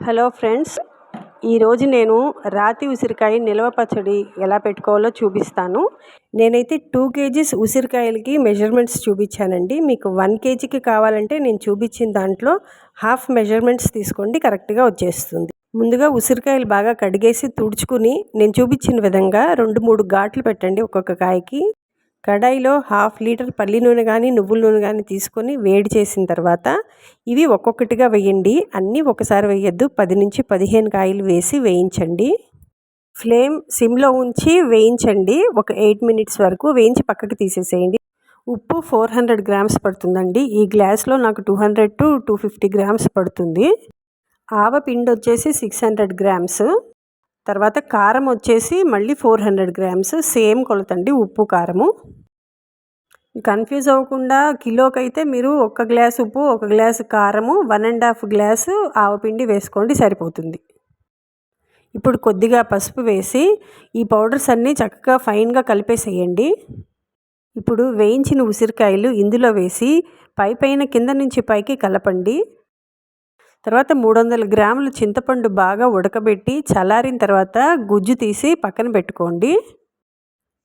Hello friends, ఈరోజు నేను రాతి ఉసిరికాయ నిల్వ పచ్చడి ఎలా పెట్టుకోవాలో చూపిస్తాను. నేనైతే 2 kgs ఉసిరికాయలకి మెజర్మెంట్స్ చూపించానండి. మీకు 1 kgకి కావాలంటే నేను చూపించిన దాంట్లో హాఫ్ మెజర్మెంట్స్ తీసుకోండి, కరెక్ట్గా వచ్చేస్తుంది. ముందుగా ఉసిరికాయలు బాగా కడిగేసి తుడుచుకుని నేను చూపించిన విధంగా 2-3 ఘాట్లు పెట్టండి ఒక్కొక్క కాయకి. కడాయిలో 1/2 లీటర్ పల్లి నూనె కానీ నువ్వుల నూనె కానీ తీసుకొని వేడి చేసిన తర్వాత ఇవి ఒక్కొక్కటిగా వేయండి. అన్నీ ఒకసారి వేయద్దు. 10 నుంచి 15 కాయలు వేసి వేయించండి. ఫ్లేమ్ సిమ్లో ఉంచి వేయించండి. ఒక 8 minutes వరకు వేయించి పక్కకి తీసేసేయండి. ఉప్పు 400 grams పడుతుందండి. ఈ గ్లాస్లో నాకు 200 to 250 grams పడుతుంది. ఆవపిండి వచ్చేసి 600 grams. తర్వాత కారం వచ్చేసి మళ్ళీ 400 grams. సేమ్ కొలతండి ఉప్పు కారము. కన్ఫ్యూజ్ అవ్వకుండా కిలోకి అయితే మీరు 1 గ్లాస్ ఉప్పు 1 గ్లాస్ కారము 1.5 గ్లాస్ ఆవపిండి వేసుకోండి, సరిపోతుంది. ఇప్పుడు కొద్దిగా పసుపు వేసి ఈ పౌడర్స్ అన్నీ చక్కగా ఫైన్గా కలిపేసేయండి. ఇప్పుడు వేయించిన ఉసిరికాయలు ఇందులో వేసి పైన కింద నుంచి పైకి కలపండి. తర్వాత 300 గ్రాములు చింతపండు బాగా ఉడకబెట్టి చల్లారిన తర్వాత గుజ్జు తీసి పక్కన పెట్టుకోండి.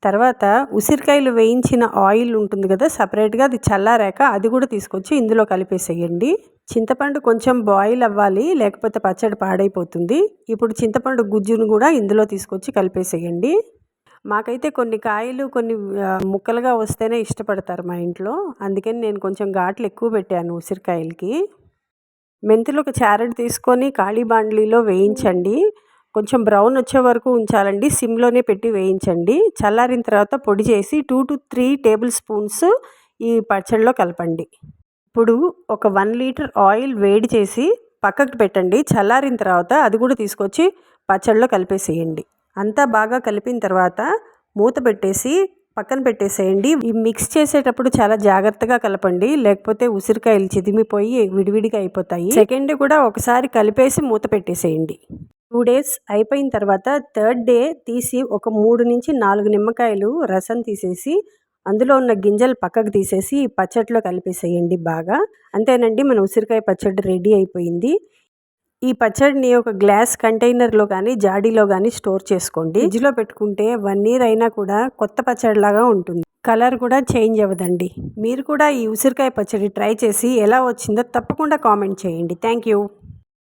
తర్వాత ఉసిరికాయలు వేయించిన ఆయిల్ ఉంటుంది కదా, సపరేట్గా అది చల్లారాక అది కూడా తీసుకొచ్చి ఇందులో కలిపేసేయండి. చింతపండు కొంచెం బాయిల్ అవ్వాలి, లేకపోతే పచ్చడి పాడైపోతుంది. ఇప్పుడు చింతపండు గుజ్జును కూడా ఇందులో తీసుకొచ్చి కలిపేసేయండి. మాకైతే కొన్ని కాయలు కొన్ని ముక్కలుగా వస్తేనే ఇష్టపడతారు మా ఇంట్లో, అందుకని నేను కొంచెం ఘాట్లు ఎక్కువ పెట్టాను ఉసిరికాయలకి. మెంతులు ఒక చారెడు తీసుకొని ఖాళీ బాండ్లీలో వేయించండి. కొంచెం బ్రౌన్ వచ్చే వరకు ఉంచాలండి, సిమ్లోనే పెట్టి వేయించండి. చల్లారిన తర్వాత పొడి చేసి 2 to 3 tablespoons ఈ పచ్చడిలో కలపండి. ఇప్పుడు ఒక 1 లీటర్ ఆయిల్ వేడి చేసి పక్కకు పెట్టండి. చల్లారిన తర్వాత అది కూడా తీసుకొచ్చి పచ్చడిలో కలిపేసేయండి. అంతా బాగా కలిపిన తర్వాత మూత పెట్టేసి పక్కన పెట్టేసేయండి. ఈ మిక్స్ చేసేటప్పుడు చాలా జాగ్రత్తగా కలపండి, లేకపోతే ఉసిరికాయలు చిదిమిపోయి విడివిడిగా అయిపోతాయి. సెకండ్ కూడా ఒకసారి కలిపేసి మూత పెట్టేసేయండి. 2 days అయిపోయిన తర్వాత 3rd day తీసి ఒక 3 నుంచి 4 నిమ్మకాయలు రసం తీసేసి అందులో ఉన్న గింజలు పక్కకు తీసేసి ఈ పచ్చడిలో కలిపేసేయండి బాగా. అంతేనండి, మన ఉసిరికాయ పచ్చడి రెడీ అయిపోయింది. ఈ పచ్చడిని ఒక గ్లాస్ కంటైనర్లో కానీ జాడీలో కానీ స్టోర్ చేసుకోండి. ఫ్రిడ్జ్లో పెట్టుకుంటే 1 year అయినా కూడా కొత్త పచ్చడిలాగా ఉంటుంది. కలర్ కూడా చేంజ్ అవ్వదండి. మీరు కూడా ఈ ఉసిరికాయ పచ్చడి ట్రై చేసి ఎలా వచ్చిందో తప్పకుండా కామెంట్ చేయండి. Thank you.